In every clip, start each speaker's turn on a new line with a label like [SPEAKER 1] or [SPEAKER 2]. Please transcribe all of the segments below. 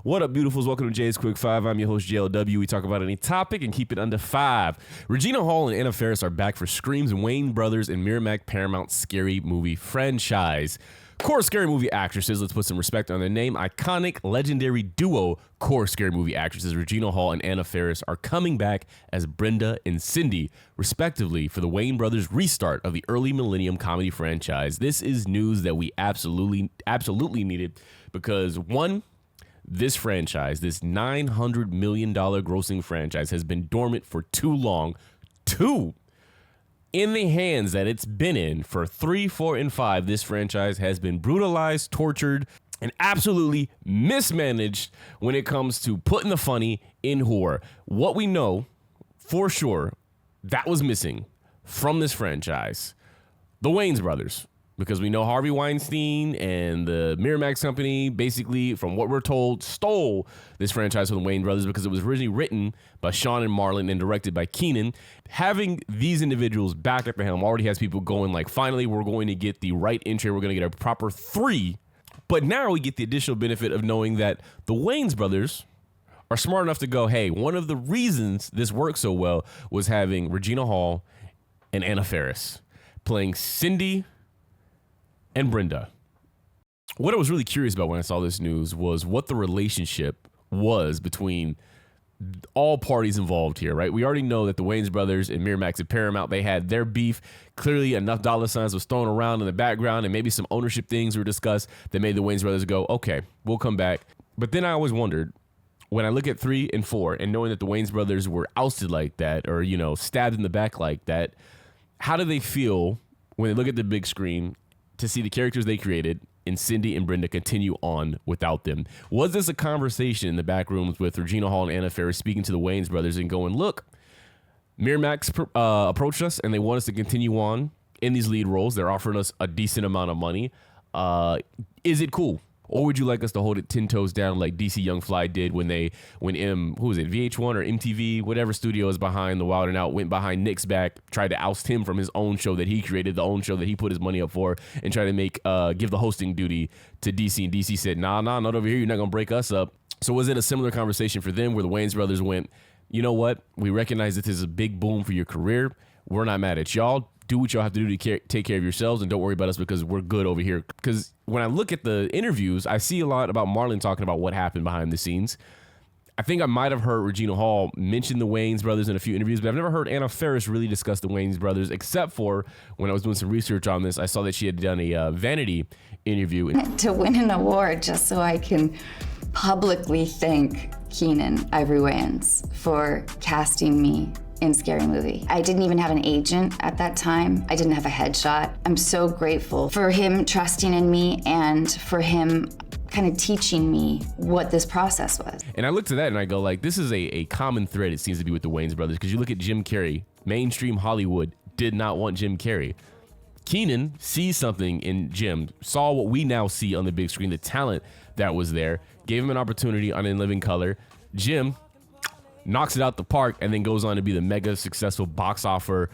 [SPEAKER 1] What up, beautifuls? Welcome to Jay's Quick 5. I'm your host, JLW. We talk about any topic and keep it under 5. Regina Hall and Anna Farris are back for Scream's Wayans Brothers and Miramax Paramount scary movie franchise. Core scary movie actresses, let's put some respect on their name. Iconic, legendary duo core scary movie actresses Regina Hall and Anna Farris are coming back as Brenda and Cindy, respectively, for the Wayans Brothers restart of the early millennium comedy franchise. This is news that we absolutely needed because, one, this franchise, this $900 million grossing franchise, has been dormant for too long. Two, in the hands that it's been in for 3, 4, and 5, this franchise has been brutalized, tortured, and absolutely mismanaged when it comes to putting the funny in horror. What we know for sure that was missing from this franchise, the Wayans brothers, because we know Harvey Weinstein and the Miramax company, basically, from what we're told, stole this franchise from the Wayans brothers because it was originally written by Sean and Marlon and directed by Keenan. Having these individuals back at the helm already has people going like, finally, we're going to get the right entry. We're going to get a proper 3. But now we get the additional benefit of knowing that the Wayans brothers are smart enough to go, hey, one of the reasons this worked so well was having Regina Hall and Anna Farris playing Cindy and Brenda. What I was really curious about when I saw this news was what the relationship was between all parties involved here, right? We already know that the Wayans brothers and Miramax and Paramount, they had their beef. Clearly enough dollar signs was thrown around in the background and maybe some ownership things were discussed that made the Wayans brothers go, okay, we'll come back. But then I always wondered, when I look at 3 and 4 and knowing that the Wayans brothers were ousted like that or, you know, stabbed in the back like that, how do they feel when they look at the big screen to see the characters they created and Cindy and Brenda continue on without them? Was this a conversation in the back rooms with Regina Hall and Anna Farris speaking to the Wayans brothers and going, look, Miramax approached us and they want us to continue on in these lead roles. They're offering us a decent amount of money. Is it cool? Or would you like us to hold it 10 toes down like DC Young Fly did when VH1 or MTV, whatever studio is behind The Wild and Out, went behind Nick's back, tried to oust him from his own show that he created, the own show that he put his money up for, and try to give the hosting duty to DC. And DC said, nah, not over here. You're not going to break us up. So was it a similar conversation for them where the Wayans brothers went, you know what? We recognize that this is a big boom for your career. We're not mad at y'all. Do what y'all have to do to take care of yourselves and don't worry about us because we're good over here. Because when I look at the interviews, I see a lot about Marlon talking about what happened behind the scenes. I think I might have heard Regina Hall mention the Wayans brothers in a few interviews, but I've never heard Anna Farris really discuss the Wayans brothers, except for when I was doing some research on this, I saw that she had done a Vanity interview.
[SPEAKER 2] To win an award just so I can publicly thank Keenan Ivory Wayans for casting me in Scary Movie. I didn't even have an agent at that time. I didn't have a headshot. I'm so grateful for him trusting in me and for him kind of teaching me what this process was.
[SPEAKER 1] And I look to that and I go like, this is a common thread it seems to be with the Wayans brothers, because you look at Jim Carrey, mainstream Hollywood did not want Jim Carrey. Keenan sees something in Jim, saw what we now see on the big screen, the talent that was there, gave him an opportunity on In Living Color. Jim knocks it out the park and then goes on to be the mega successful box offer.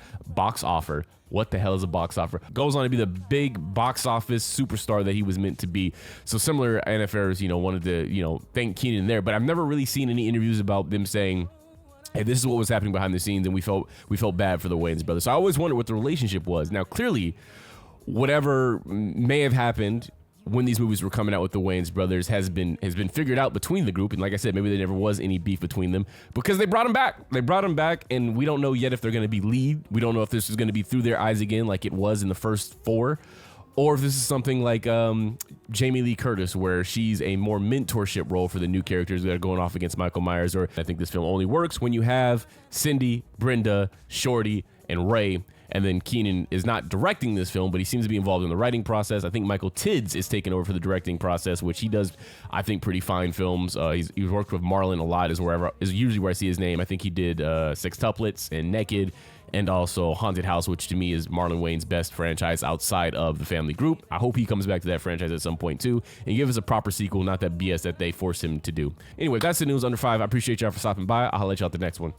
[SPEAKER 1] What the hell is a box offer? Goes on to be the big box office superstar that he was meant to be. So similar, Anna Farris, wanted to, thank Keenan there, but I've never really seen any interviews about them saying, hey, this is what was happening behind the scenes, and we felt bad for the Wayans brothers. So I always wondered what the relationship was. Now, clearly, whatever may have happened when these movies were coming out with the Wayans brothers has been figured out between the group. And like I said, maybe there never was any beef between them because they brought them back. And we don't know yet if they're going to be lead. We don't know if this is going to be through their eyes again like it was in the first 4, or if this is something like Jamie Lee Curtis, where she's a more mentorship role for the new characters that are going off against Michael Myers. Or I think this film only works when you have Cindy, Brenda, Shorty, and Ray. And then Keenan is not directing this film, but he seems to be involved in the writing process. I think Michael Tids is taking over for the directing process, which he does, I think, pretty fine films. He's worked with Marlon a lot, is usually where I see his name. I think he did Sextuplets and Naked, and also Haunted House, which to me is Marlon Wayans' best franchise outside of the family group. I hope he comes back to that franchise at some point too and give us a proper sequel, not that BS that they force him to do. Anyway, that's the news under 5. I appreciate y'all for stopping by. I'll let y'all at the next one.